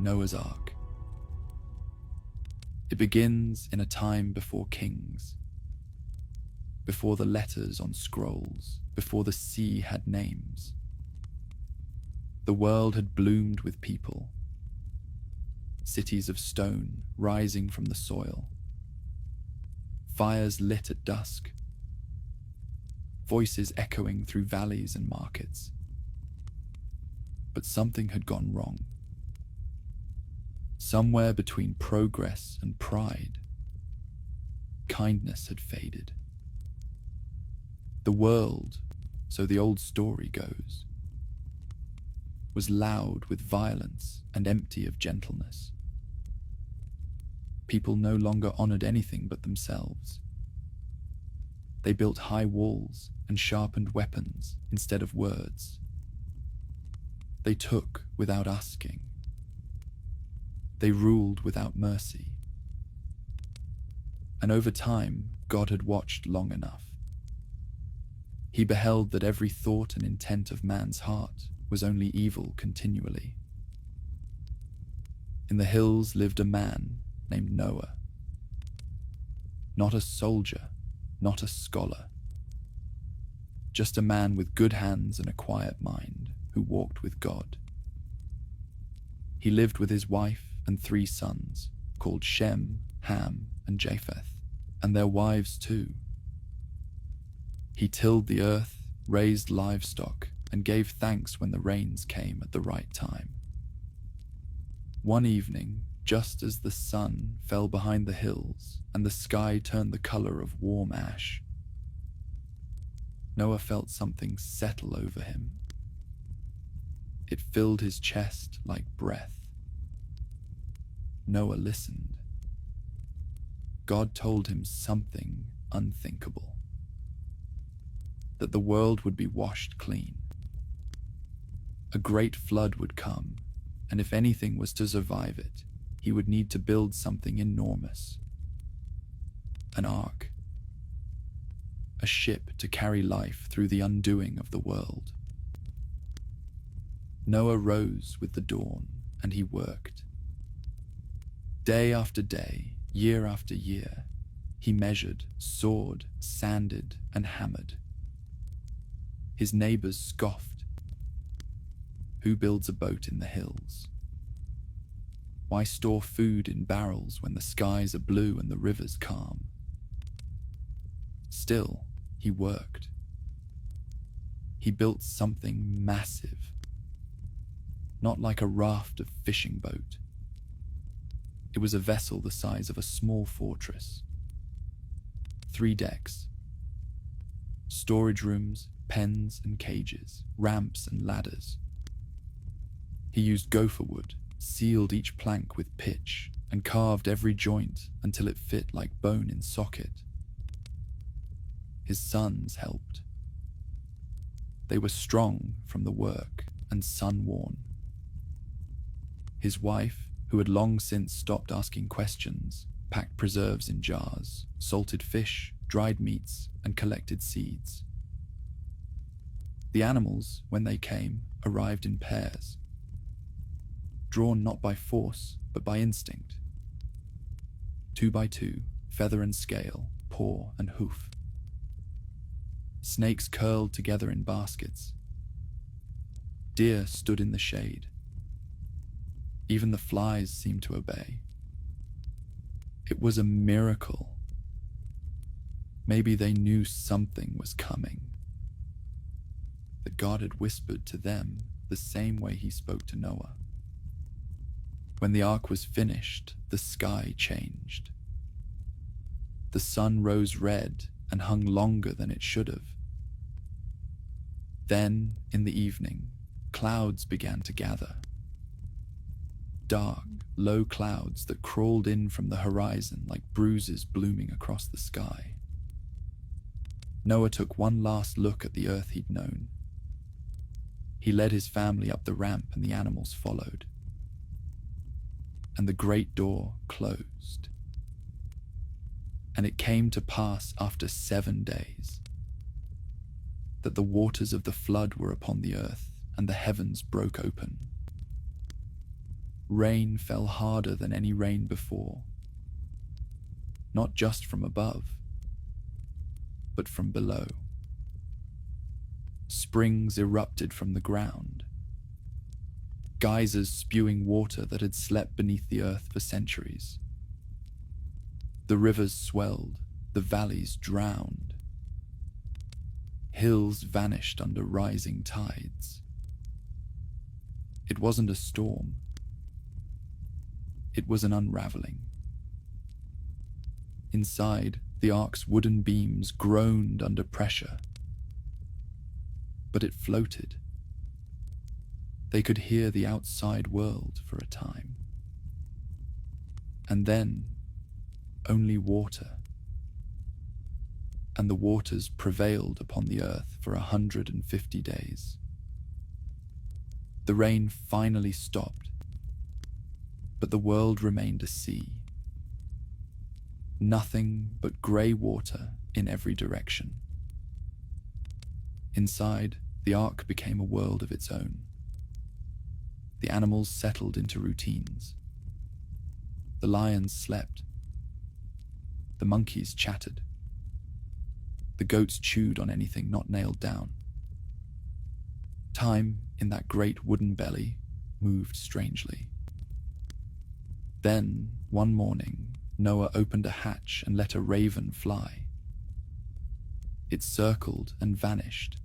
Noah's Ark. It begins in a time before kings, before the letters on scrolls, before the sea had names. The world had bloomed with people, cities of stone rising from the soil, fires lit at dusk, voices echoing through valleys and markets. But something had gone wrong. Somewhere between progress and pride, kindness had faded. The world, so the old story goes, was loud with violence and empty of gentleness. People no longer honored anything but themselves. They built high walls and sharpened weapons instead of words. They took without asking. They ruled without mercy. And over time, God had watched long enough. He beheld that every thought and intent of man's heart was only evil continually. In the hills lived a man named Noah. Not a soldier, not a scholar. Just a man with good hands and a quiet mind who walked with God. He lived with his wife and 3 sons, called Shem, Ham, and Japheth, and their wives too. He tilled the earth, raised livestock, and gave thanks when the rains came at the right time. One evening, just as the sun fell behind the hills and the sky turned the color of warm ash, Noah felt something settle over him. It filled his chest like breath. Noah listened. God told him something unthinkable. That the world would be washed clean. A great flood would come, and if anything was to survive it, he would need to build something enormous. An ark. A ship to carry life through the undoing of the world. Noah rose with the dawn, and he worked. Day after day, year after year, he measured, sawed, sanded, and hammered. His neighbors scoffed. Who builds a boat in the hills? Why store food in barrels when the skies are blue and the rivers calm? Still, he worked. He built something massive. Not like a raft of fishing boat. It was a vessel the size of a small fortress. 3 decks. Storage rooms, pens and cages, ramps and ladders. He used gopher wood, sealed each plank with pitch, and carved every joint until it fit like bone in socket. His sons helped. They were strong from the work and sun-worn. His wife, who had long since stopped asking questions, packed preserves in jars, salted fish, dried meats, and collected seeds. The animals, when they came, arrived in pairs, drawn not by force, but by instinct. 2 by 2, feather and scale, paw and hoof. Snakes curled together in baskets. Deer stood in the shade. Even the flies seemed to obey. It was a miracle. Maybe they knew something was coming. That God had whispered to them the same way he spoke to Noah. When the ark was finished, the sky changed. The sun rose red and hung longer than it should have. Then, in the evening, clouds began to gather. Dark, low clouds that crawled in from the horizon like bruises blooming across the sky. Noah took one last look at the earth he'd known. He led his family up the ramp and the animals followed. And the great door closed. And it came to pass after 7 days that the waters of the flood were upon the earth and the heavens broke open. Rain fell harder than any rain before, not just from above, but from below. Springs erupted from the ground, geysers spewing water that had slept beneath the earth for centuries. The rivers swelled, the valleys drowned. Hills vanished under rising tides. It wasn't a storm. It was an unraveling. Inside, the ark's wooden beams groaned under pressure, but it floated. They could hear the outside world for a time. And then, only water. And the waters prevailed upon the earth for 150 days. The rain finally stopped, but the world remained a sea. Nothing but grey water in every direction. Inside, the ark became a world of its own. The animals settled into routines. The lions slept. The monkeys chattered. The goats chewed on anything not nailed down. Time, in that great wooden belly, moved strangely. Then, one morning, Noah opened a hatch and let a raven fly. It circled and vanished.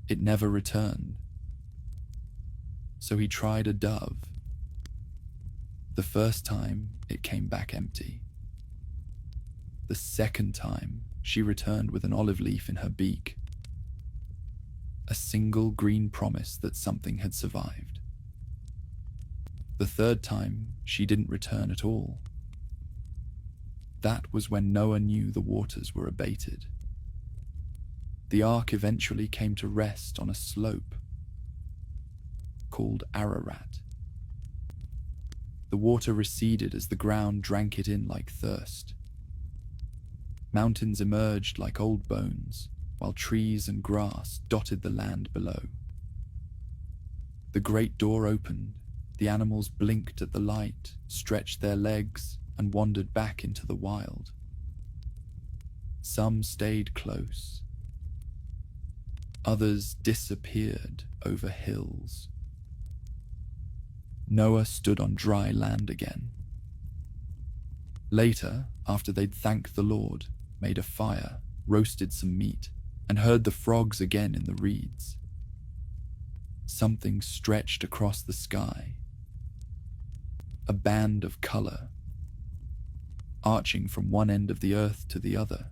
It never returned. So he tried a dove. The first time, it came back empty. The second time, she returned with an olive leaf in her beak. A single green promise that something had survived. The third time, she didn't return at all. That was when Noah knew the waters were abated. The ark eventually came to rest on a slope called Ararat. The water receded as the ground drank it in like thirst. Mountains emerged like old bones, while trees and grass dotted the land below. The great door opened, the animals blinked at the light, stretched their legs, and wandered back into the wild. Some stayed close. Others disappeared over hills. Noah stood on dry land again. Later, after they'd thanked the Lord, made a fire, roasted some meat, and heard the frogs again in the reeds. Something stretched across the sky. A band of color, arching from one end of the earth to the other.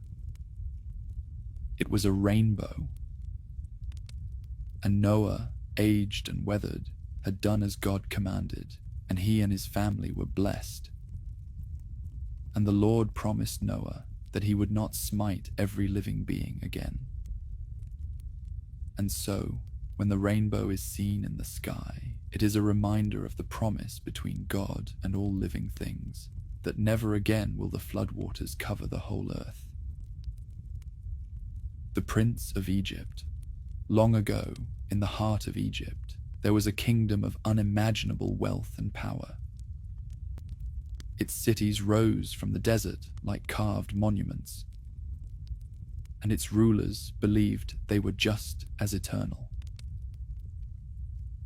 It was a rainbow. And Noah, aged and weathered, had done as God commanded, and he and his family were blessed. And the Lord promised Noah that he would not smite every living being again. And so, when the rainbow is seen in the sky, it is a reminder of the promise between God and all living things, that never again will the floodwaters cover the whole earth. The Prince of Egypt. Long ago, in the heart of Egypt, there was a kingdom of unimaginable wealth and power. Its cities rose from the desert like carved monuments, and its rulers believed they were just as eternal.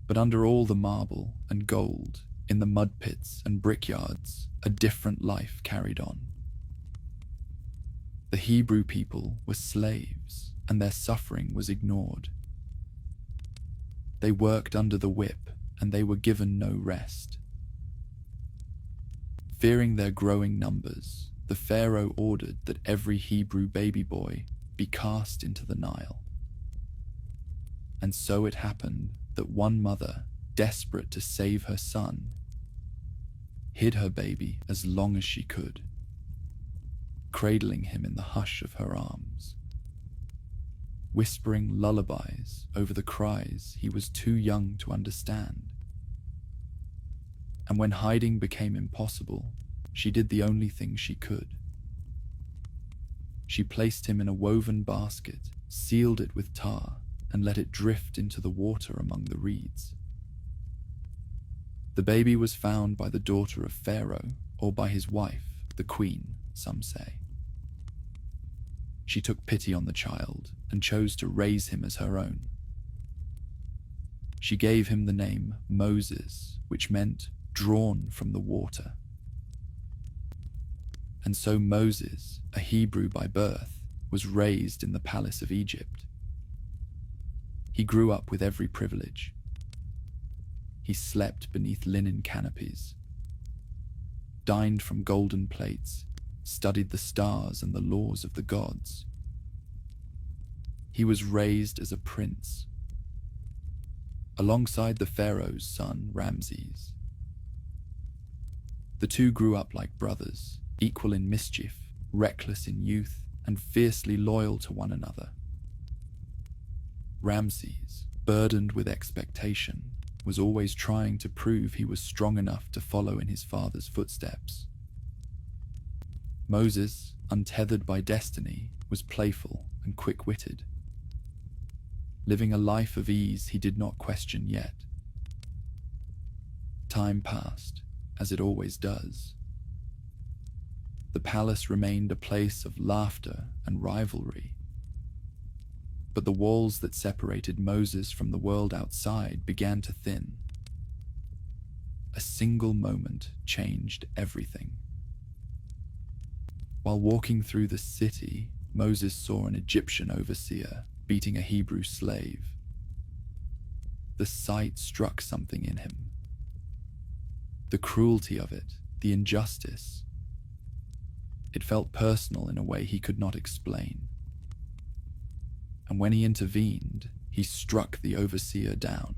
But under all the marble and gold, in the mud pits and brickyards, a different life carried on. The Hebrew people were slaves, and their suffering was ignored. They worked under the whip, and they were given no rest. Fearing their growing numbers, the Pharaoh ordered that every Hebrew baby boy be cast into the Nile. And so it happened that one mother, desperate to save her son, hid her baby as long as she could, cradling him in the hush of her arms, whispering lullabies over the cries he was too young to understand. And when hiding became impossible, she did the only thing she could. She placed him in a woven basket, sealed it with tar, and let it drift into the water among the reeds. The baby was found by the daughter of Pharaoh, or by his wife, the queen, some say. She took pity on the child and chose to raise him as her own. She gave him the name Moses, which meant drawn from the water. And so Moses, a Hebrew by birth, was raised in the palace of Egypt. He grew up with every privilege. He slept beneath linen canopies, dined from golden plates, studied the stars and the laws of the gods. He was raised as a prince, alongside the pharaoh's son, Ramses. The two grew up like brothers, equal in mischief, reckless in youth, and fiercely loyal to one another. Ramses, burdened with expectation, was always trying to prove he was strong enough to follow in his father's footsteps. Moses, untethered by destiny, was playful and quick-witted. Living a life of ease he did not question yet. Time passed, as it always does. The palace remained a place of laughter and rivalry. But the walls that separated Moses from the world outside began to thin. A single moment changed everything. While walking through the city, Moses saw an Egyptian overseer beating a Hebrew slave. The sight struck something in him. The cruelty of it, the injustice. It felt personal in a way he could not explain. And when he intervened, he struck the overseer down.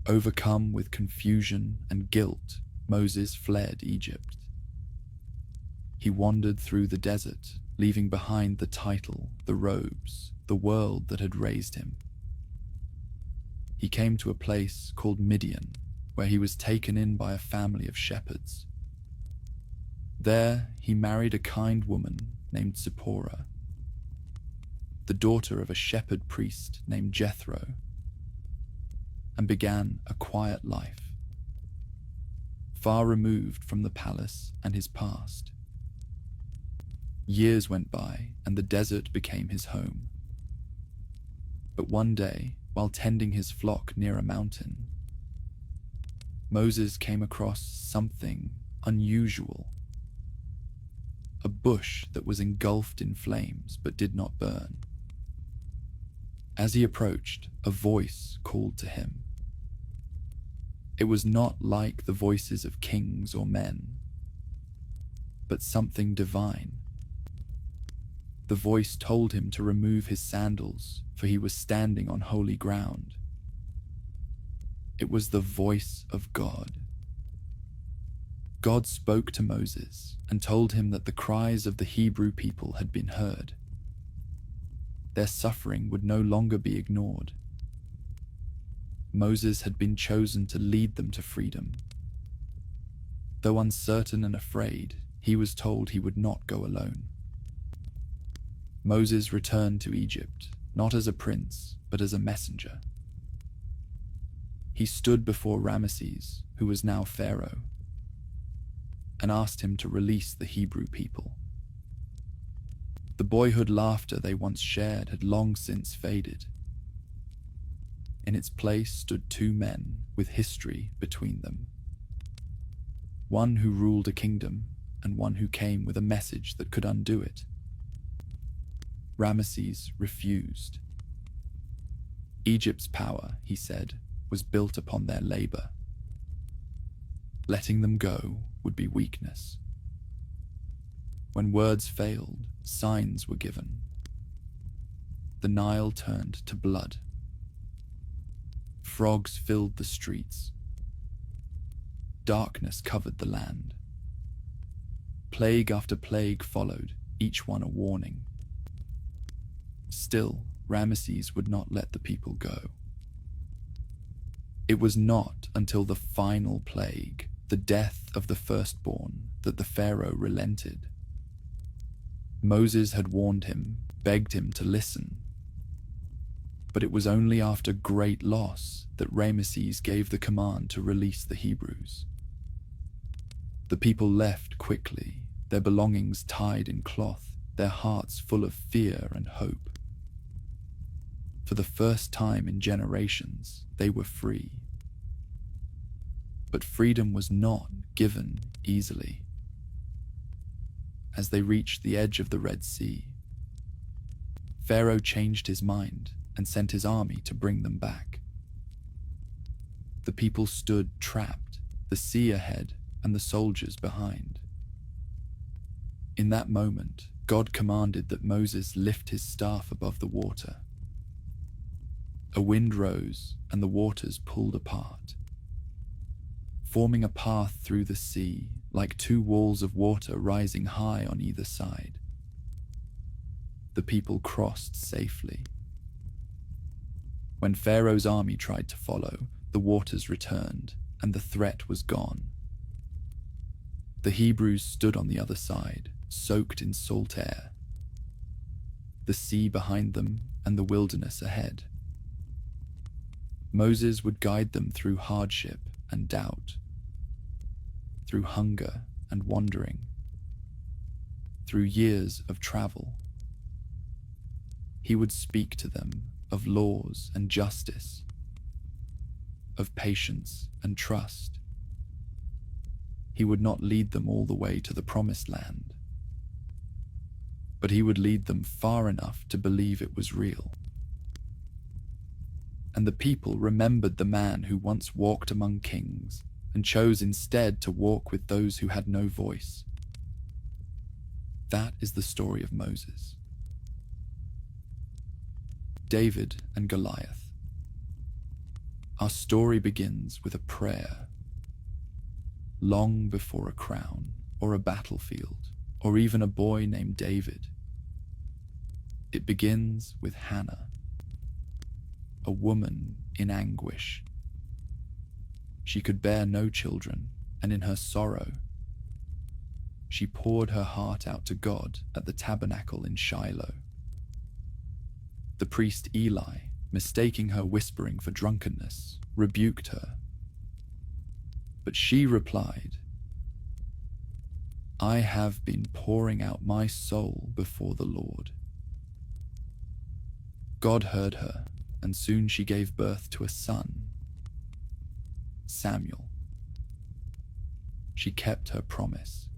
Overcome with confusion and guilt, Moses fled Egypt. He wandered through the desert, leaving behind the title, the robes, the world that had raised him. He came to a place called Midian, where he was taken in by a family of shepherds. There, he married a kind woman named Zipporah, the daughter of a shepherd priest named Jethro, and began a quiet life, far removed from the palace and his past. Years went by, and the desert became his home. But one day, while tending his flock near a mountain, Moses came across something unusual. A bush that was engulfed in flames but did not burn. As he approached, a voice called to him. It was not like the voices of kings or men, but something divine. The voice told him to remove his sandals, for he was standing on holy ground. It was the voice of God. God spoke to Moses and told him that the cries of the Hebrew people had been heard. Their suffering would no longer be ignored. Moses had been chosen to lead them to freedom. Though uncertain and afraid, he was told he would not go alone. Moses returned to Egypt, not as a prince, but as a messenger. He stood before Ramesses, who was now Pharaoh, and asked him to release the Hebrew people. The boyhood laughter they once shared had long since faded. In its place stood two men with history between them. One who ruled a kingdom, and one who came with a message that could undo it. Ramesses refused. Egypt's power, he said, was built upon their labor. Letting them go would be weakness. When words failed, signs were given. The Nile turned to blood. Frogs filled the streets. Darkness covered the land. Plague after plague followed, each one a warning. Still, Ramesses would not let the people go. It was not until the final plague, the death of the firstborn, that the Pharaoh relented. Moses had warned him, begged him to listen. But it was only after great loss that Ramesses gave the command to release the Hebrews. The people left quickly, their belongings tied in cloth, their hearts full of fear and hope. For the first time in generations, they were free. But freedom was not given easily. As they reached the edge of the Red Sea, Pharaoh changed his mind and sent his army to bring them back. The people stood trapped, the sea ahead and the soldiers behind. In that moment, God commanded that Moses lift his staff above the water. A wind rose and the waters pulled apart, forming a path through the sea like two walls of water rising high on either side. The people crossed safely. When Pharaoh's army tried to follow, the waters returned and the threat was gone. The Hebrews stood on the other side, soaked in salt air, the sea behind them and the wilderness ahead. Moses would guide them through hardship and doubt, through hunger and wandering, through years of travel. He would speak to them of laws and justice, of patience and trust. He would not lead them all the way to the promised land, but he would lead them far enough to believe it was real. And the people remembered the man who once walked among kings and chose instead to walk with those who had no voice. That is the story of Moses. David and Goliath. Our story begins with a prayer, long before a crown or a battlefield or even a boy named David. It begins with Hannah, a woman in anguish. She could bear no children, and in her sorrow, she poured her heart out to God at the tabernacle in Shiloh. The priest Eli, mistaking her whispering for drunkenness, rebuked her. But she replied, "I have been pouring out my soul before the Lord." God heard her, and soon she gave birth to a son, Samuel. She kept her promise.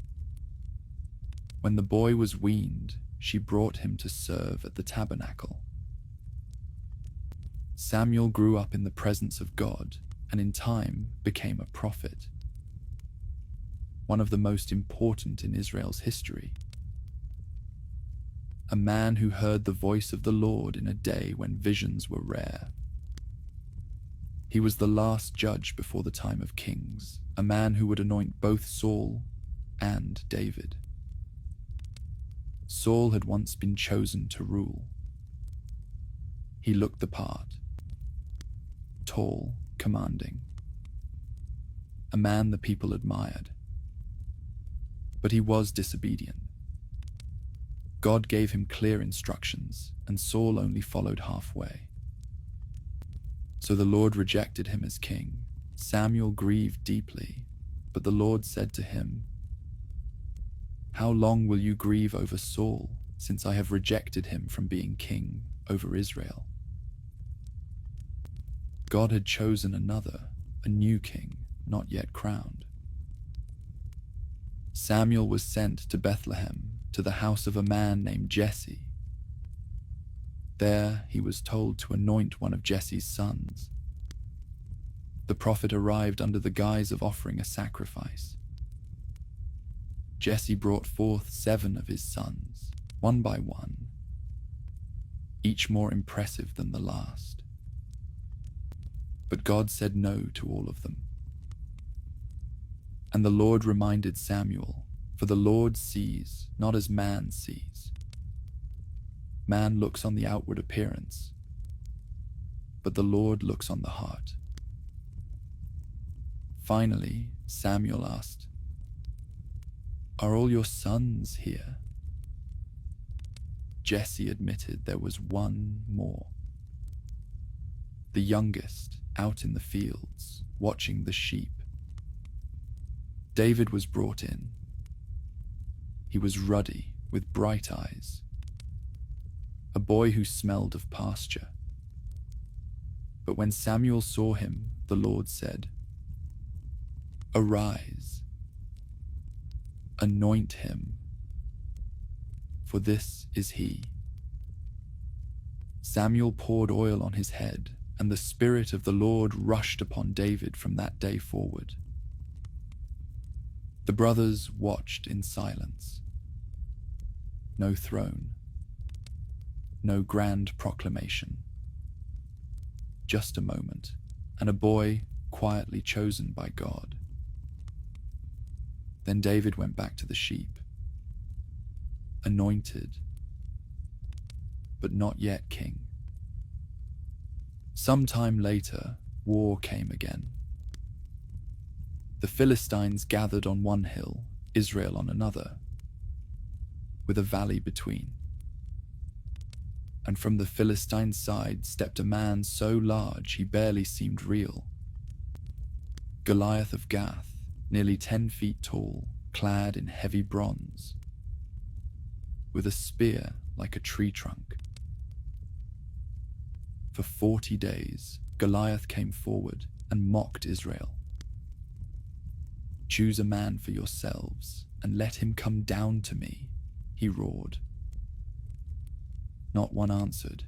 When the boy was weaned, she brought him to serve at the tabernacle. Samuel grew up in the presence of God and in time became a prophet, one of the most important in Israel's history. A man who heard the voice of the Lord in a day when visions were rare. He was the last judge before the time of kings, a man who would anoint both Saul and David. Saul had once been chosen to rule. He looked the part, tall, commanding, a man the people admired. But he was disobedient. God gave him clear instructions, and Saul only followed halfway. So the Lord rejected him as king. Samuel grieved deeply, but the Lord said to him, "How long will you grieve over Saul, since I have rejected him from being king over Israel?" God had chosen another, a new king, not yet crowned. Samuel was sent to Bethlehem, to the house of a man named Jesse. There he was told to anoint one of Jesse's sons. The prophet arrived under the guise of offering a sacrifice. Jesse brought forth 7 of his sons, one by one, each more impressive than the last. But God said no to all of them. And the Lord reminded Samuel, "For the Lord sees not as man sees. Man looks on the outward appearance, but the Lord looks on the heart." Finally, Samuel asked, "Are all your sons here?" Jesse admitted there was one more. the youngest, out in the fields, watching the sheep. David was brought in. He was ruddy, with bright eyes, a boy who smelled of pasture. But when Samuel saw him, the Lord said, "Arise, anoint him, for this is he." Samuel poured oil on his head, and the Spirit of the Lord rushed upon David from that day forward. The brothers watched in silence. No throne, no grand proclamation. Just a moment, and a boy quietly chosen by God. Then David went back to the sheep, anointed, but not yet king. Some time later, war came again. The Philistines gathered on one hill, Israel on another, with a valley between. And from the Philistine side stepped a man so large he barely seemed real. Goliath of Gath, nearly 10 feet tall, clad in heavy bronze, with a spear like a tree trunk. For 40 days, Goliath came forward and mocked Israel. "Choose a man for yourselves, and let him come down to me," he roared. Not one answered.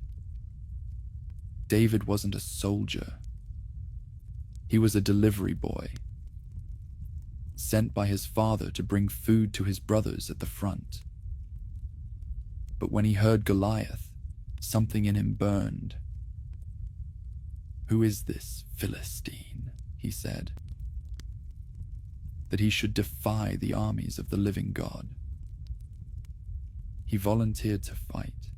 David wasn't a soldier. He was a delivery boy, sent by his father to bring food to his brothers at the front. But when he heard Goliath, something in him burned. "Who is this Philistine," he said, "that he should defy the armies of the living God?" He volunteered to fight.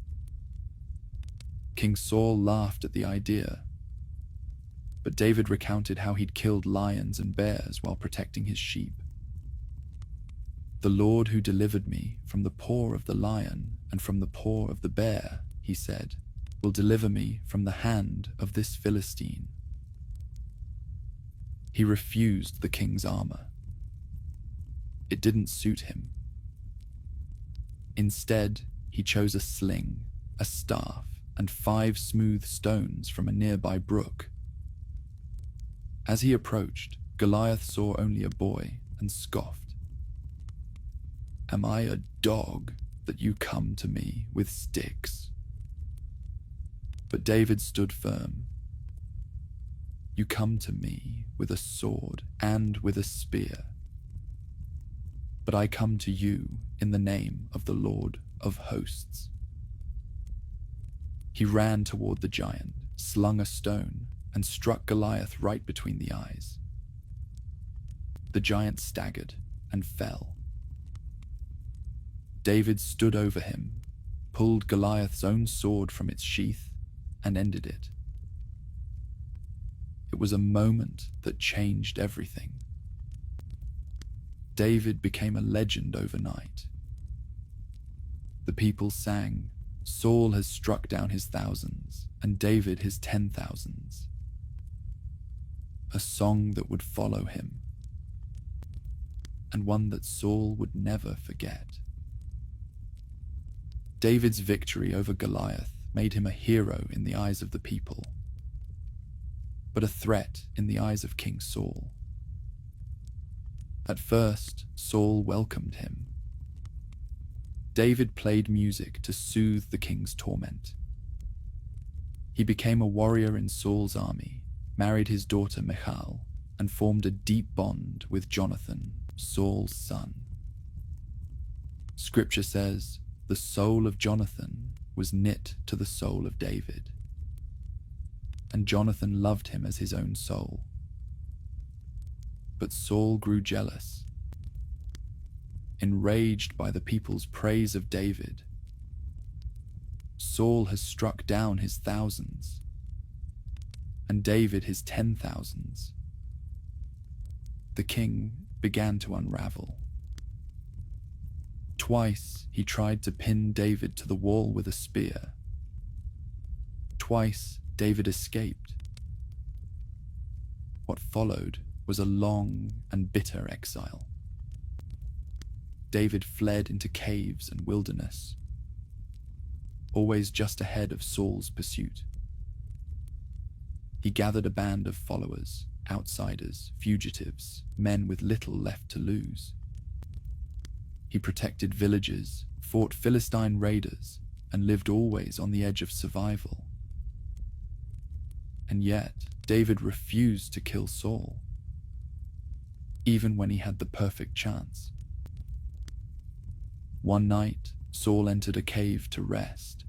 King Saul laughed at the idea, but David recounted how he'd killed lions and bears while protecting his sheep. "The Lord who delivered me from the paw of the lion and from the paw of the bear," he said, "will deliver me from the hand of this Philistine." He refused the king's armor. It didn't suit him. Instead, he chose a sling, a staff, and 5 smooth stones from a nearby brook. As he approached, Goliath saw only a boy and scoffed. "Am I a dog that you come to me with sticks?" But David stood firm. "You come to me with a sword and with a spear, but I come to you in the name of the Lord of hosts." He ran toward the giant, slung a stone, and struck Goliath right between the eyes. The giant staggered and fell. David stood over him, pulled Goliath's own sword from its sheath, and ended it. It was a moment that changed everything. David became a legend overnight. The people sang, "Saul has struck down his thousands, and David his 10,000s. A song that would follow him, and one that Saul would never forget. David's victory over Goliath made him a hero in the eyes of the people, but a threat in the eyes of King Saul. At first, Saul welcomed him. David played music to soothe the king's torment. He became a warrior in Saul's army, married his daughter Michal, and formed a deep bond with Jonathan, Saul's son. Scripture says, "The soul of Jonathan was knit to the soul of David, and Jonathan loved him as his own soul." But Saul grew jealous. Enraged by the people's praise of David, Saul has struck down his thousands, and David his 10,000s. The king began to unravel. Twice he tried to pin David to the wall with a spear. Twice David escaped, What followed was a long and bitter exile. David fled into caves and wilderness, always just ahead of Saul's pursuit. He gathered a band of followers, outsiders, fugitives, men with little left to lose. He protected villages, fought Philistine raiders, and lived always on the edge of survival. And yet, David refused to kill Saul, even when he had the perfect chance. One night, Saul entered a cave to rest.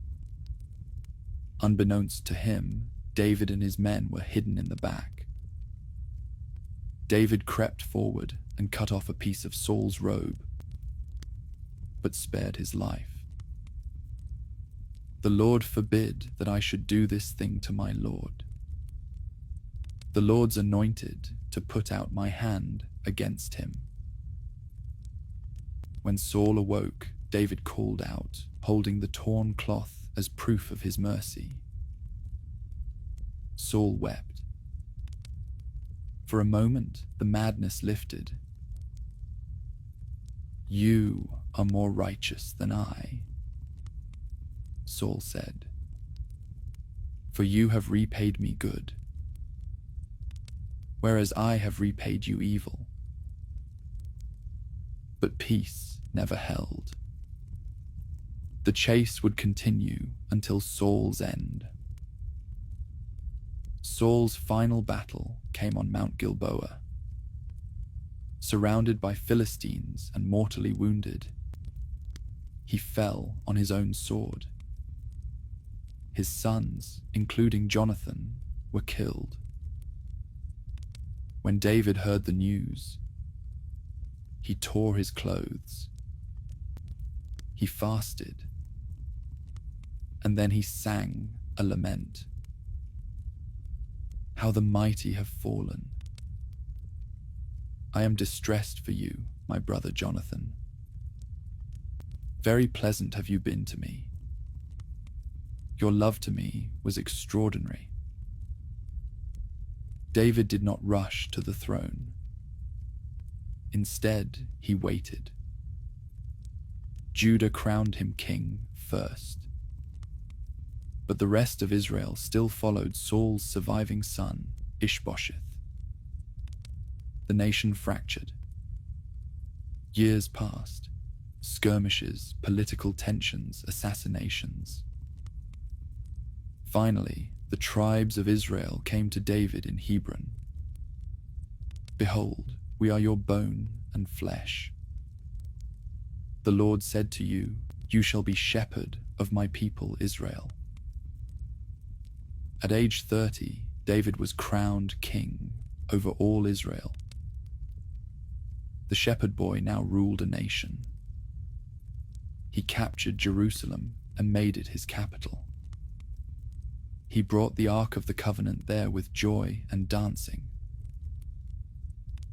Unbeknownst to him, David and his men were hidden in the back. David crept forward and cut off a piece of Saul's robe, but spared his life. "The Lord forbid that I should do this thing to my Lord. The Lord's anointed to put out my hand against him." When Saul awoke, David called out, holding the torn cloth as proof of his mercy. Saul wept. For a moment, the madness lifted. "You are more righteous than I," Saul said, "for you have repaid me good, whereas I have repaid you evil." But peace never held. The chase would continue until Saul's end. Saul's final battle came on Mount Gilboa. Surrounded by Philistines and mortally wounded, he fell on his own sword. His sons, including Jonathan, were killed. When David heard the news, he tore his clothes. He fasted, and then he sang a lament. "How the mighty have fallen. I am distressed for you, my brother Jonathan. Very pleasant have you been to me. Your love to me was extraordinary." David did not rush to the throne. Instead, he waited. Judah crowned him king first, but the rest of Israel still followed Saul's surviving son, Ishbosheth. The nation fractured. Years passed. Skirmishes, political tensions, assassinations. Finally, the tribes of Israel came to David in Hebron. "Behold, we are your bone and flesh. The Lord said to you, you shall be shepherd of my people Israel." At age 30, David was crowned king over all Israel. The shepherd boy now ruled a nation. He captured Jerusalem and made it his capital. He brought the Ark of the Covenant there with joy and dancing.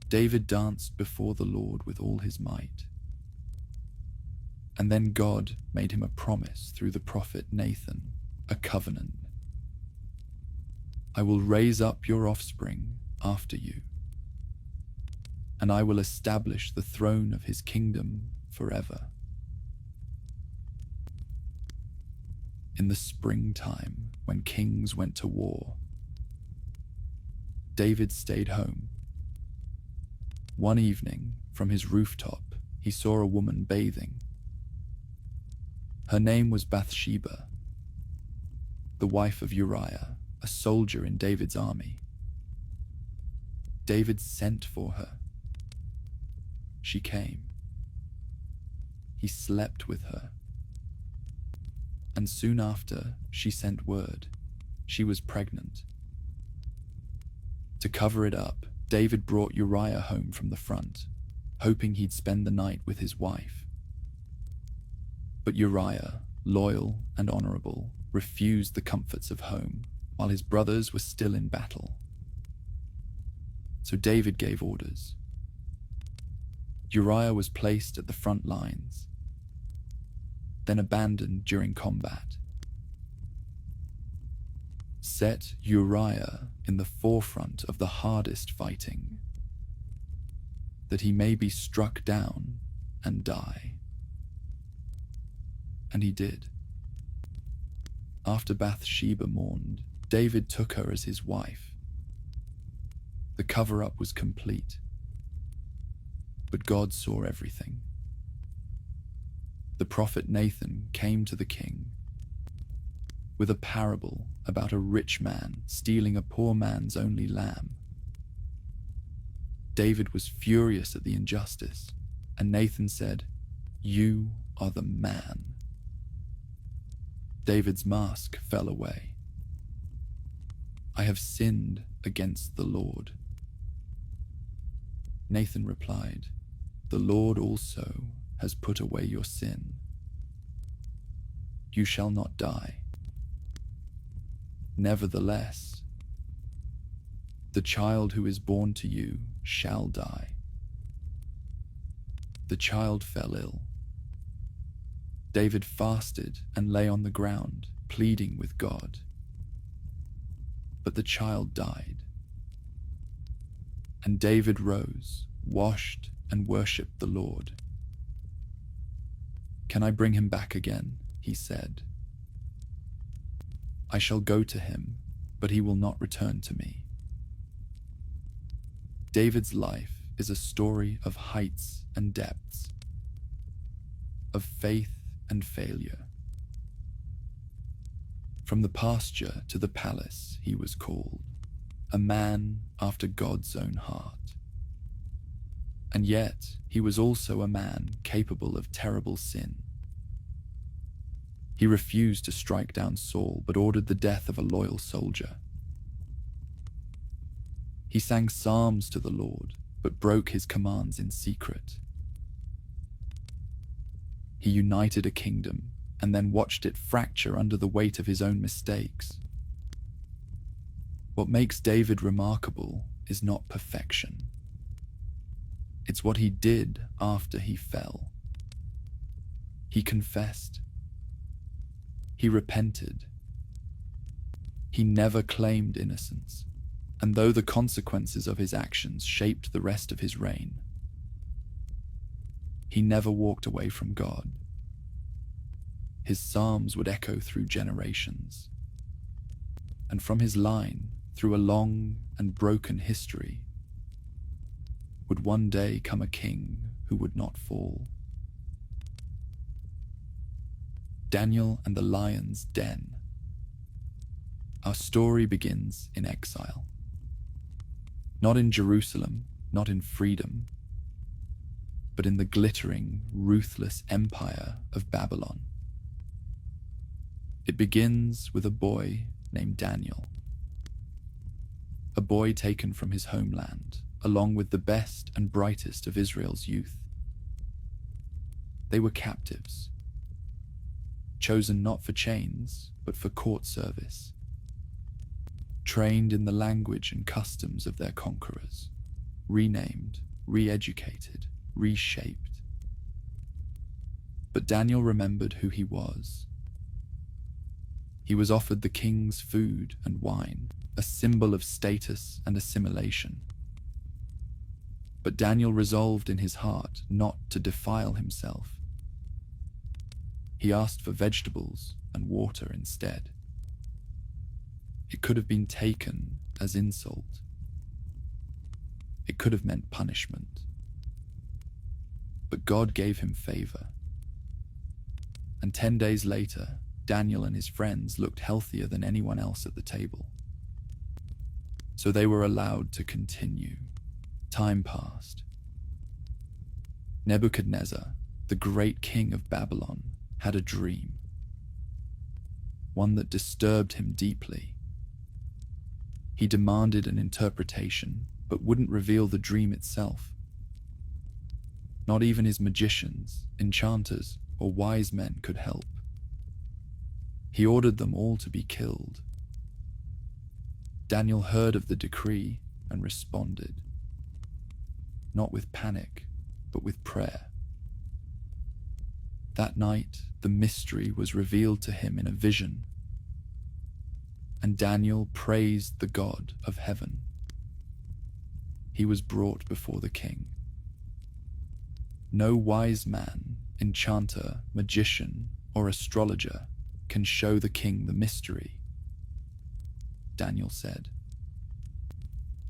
David danced before the Lord with all his might. And then God made him a promise through the prophet Nathan, a covenant. "I will raise up your offspring after you, and I will establish the throne of his kingdom forever." In the springtime, when kings went to war, David stayed home. One evening, from his rooftop, he saw a woman bathing. Her name was Bathsheba, the wife of Uriah, a soldier in David's army. David sent for her. She came. He slept with her. And soon after, she sent word. She was pregnant. To cover it up, David brought Uriah home from the front, hoping he'd spend the night with his wife. But Uriah, loyal and honorable, refused the comforts of home while his brothers were still in battle. So David gave orders. Uriah was placed at the front lines, then abandoned during combat. Set Uriah in the forefront of the hardest fighting, that he may be struck down and die. And he did. After Bathsheba mourned, David took her as his wife. The cover-up was complete, but God saw everything. The prophet Nathan came to the king with a parable about a rich man stealing a poor man's only lamb. David was furious at the injustice, and Nathan said, "You are the man." David's mask fell away. "I have sinned against the Lord." Nathan replied, "The Lord also has put away your sin. You shall not die. Nevertheless, the child who is born to you shall die." The child fell ill. David fasted and lay on the ground, pleading with God. But the child died. And David rose, washed, and worshipped the Lord. "Can I bring him back again?" he said. "I shall go to him, but he will not return to me." David's life is a story of heights and depths, of faith and failure. From the pasture to the palace he was called, a man after God's own heart. And yet he was also a man capable of terrible sin. He refused to strike down Saul, but ordered the death of a loyal soldier. He sang psalms to the Lord, but broke his commands in secret. He united a kingdom and then watched it fracture under the weight of his own mistakes. What makes David remarkable is not perfection. It's what he did after he fell. He confessed. He repented. He never claimed innocence, and though the consequences of his actions shaped the rest of his reign, he never walked away from God. His psalms would echo through generations, and from his line, through a long and broken history, would one day come a king who would not fall. Daniel and the Lion's Den. Our story begins in exile. Not in Jerusalem, not in freedom, but in the glittering, ruthless empire of Babylon. It begins with a boy named Daniel. A boy taken from his homeland, along with the best and brightest of Israel's youth. They were captives, chosen not for chains, but for court service, trained in the language and customs of their conquerors, renamed, re-educated, reshaped. But Daniel remembered who he was. He was offered the king's food and wine, a symbol of status and assimilation. But Daniel resolved in his heart not to defile himself. He asked for vegetables and water instead. It could have been taken as insult. It could have meant punishment. But God gave him favor. And 10 days later, Daniel and his friends looked healthier than anyone else at the table. So they were allowed to continue. Time passed. Nebuchadnezzar, the great king of Babylon, had a dream. One that disturbed him deeply. He demanded an interpretation, but wouldn't reveal the dream itself. Not even his magicians, enchanters, or wise men could help. He ordered them all to be killed. Daniel heard of the decree and responded, not with panic, but with prayer. That night, the mystery was revealed to him in a vision. and Daniel praised the God of heaven. He was brought before the king. No wise man, enchanter, magician, or astrologer can show the king the mystery, Daniel said.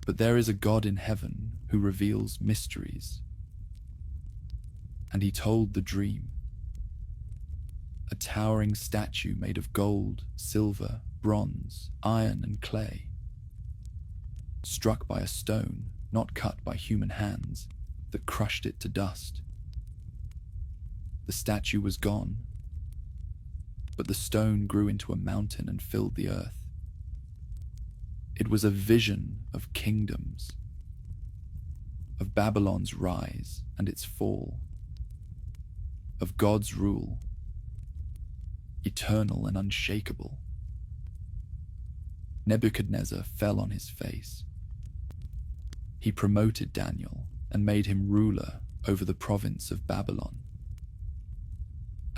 But there is a God in heaven who reveals mysteries. And he told the dream. A towering statue made of gold, silver, bronze, iron, and clay, struck by a stone not cut by human hands, that crushed it to dust. The statue was gone, but the stone grew into a mountain and filled the earth. It was a vision of kingdoms, of Babylon's rise and its fall, of God's rule, eternal and unshakable. Nebuchadnezzar fell on his face. He promoted Daniel and made him ruler over the province of Babylon.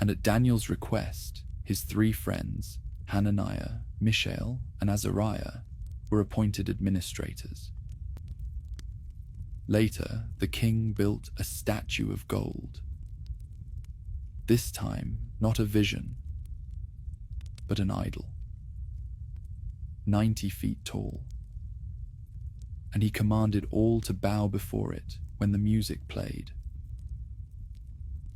And at Daniel's request, his 3 friends, Hananiah, Mishael, and Azariah, were appointed administrators. Later, the king built a statue of gold. This time, not a vision, but an idol, 90 feet tall. And he commanded all to bow before it when the music played.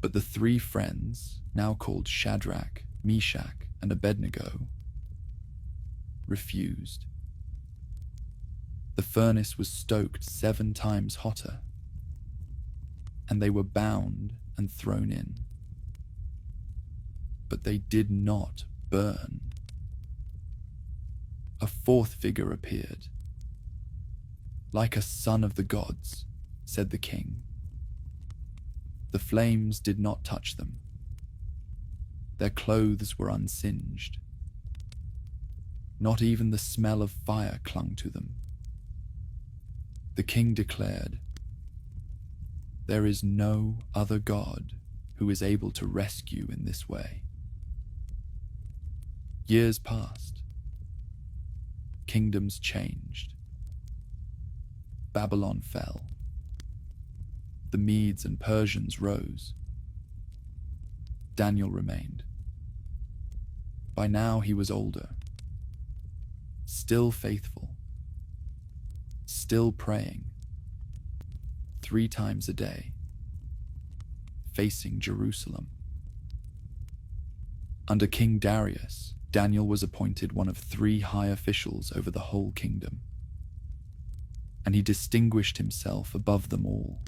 But the 3 friends, now called Shadrach, Meshach, and Abednego, refused. The furnace was stoked 7 times hotter, and they were bound and thrown in. But they did not burn. A 4th figure appeared. Like a son of the gods, said the king. The flames did not touch them. Their clothes were unsinged. Not even the smell of fire clung to them. The king declared, "There is no other God who is able to rescue in this way." Years passed. Kingdoms changed. Babylon fell. The Medes and Persians rose. Daniel remained. By now he was older, still faithful, still praying 3 times a day, facing Jerusalem. Under King Darius, Daniel was appointed one of 3 high officials over the whole kingdom, and he distinguished himself above them all.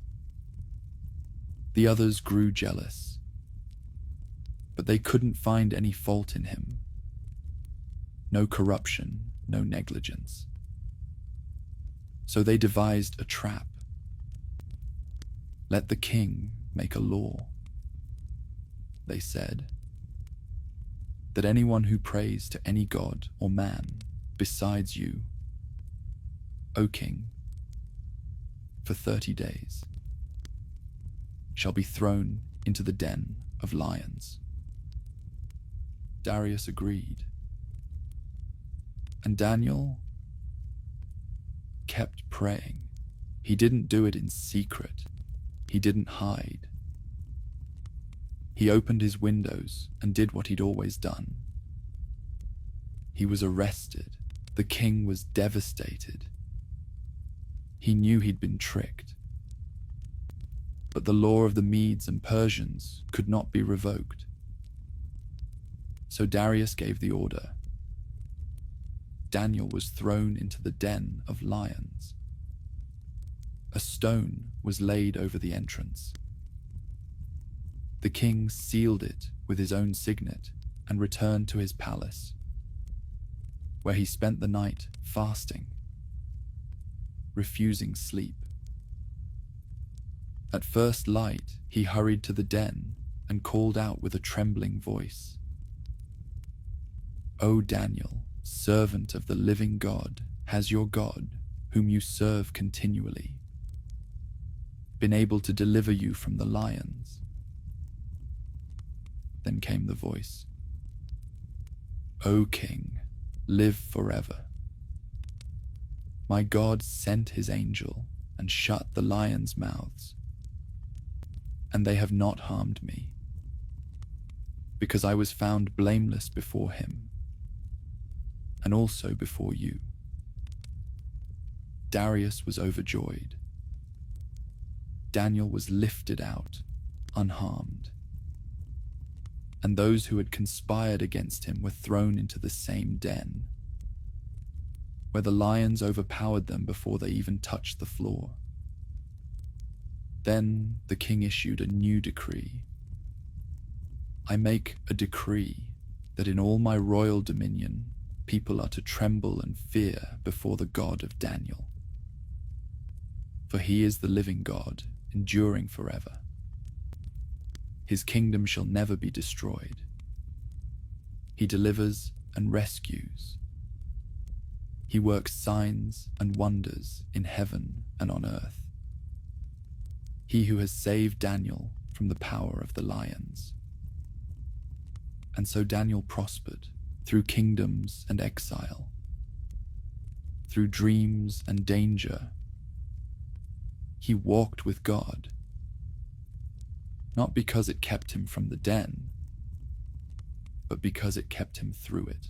The others grew jealous, but they couldn't find any fault in him. No corruption, no negligence. So they devised a trap. Let the king make a law, they said, that anyone who prays to any god or man besides you, O king, for 30 days, shall be thrown into the den of lions. Darius agreed, and Daniel kept praying. He didn't do it in secret. He didn't hide. He opened his windows and did what he'd always done. He was arrested. The king was devastated. He knew he'd been tricked. But the law of the Medes and Persians could not be revoked. So Darius gave the order. Daniel was thrown into the den of lions. A stone was laid over the entrance. The king sealed it with his own signet and returned to his palace, where he spent the night fasting, refusing sleep. At first light, he hurried to the den and called out with a trembling voice, "O Daniel, servant of the living God, has your God, whom you serve continually, been able to deliver you from the lions?" Then came the voice, "O king, live forever. My God sent his angel and shut the lions' mouths, and they have not harmed me, because I was found blameless before him, and also before you. Darius was overjoyed. Daniel was lifted out, unharmed, and those who had conspired against him were thrown into the same den, where the lions overpowered them before they even touched the floor. Then the king issued a new decree. I make a decree that in all my royal dominion, people are to tremble and fear before the God of Daniel. For he is the living God, enduring forever. His kingdom shall never be destroyed. He delivers and rescues. He works signs and wonders in heaven and on earth. He who has saved Daniel from the power of the lions. And so Daniel prospered through kingdoms and exile, through dreams and danger. He walked with God, not because it kept him from the den, but because it kept him through it.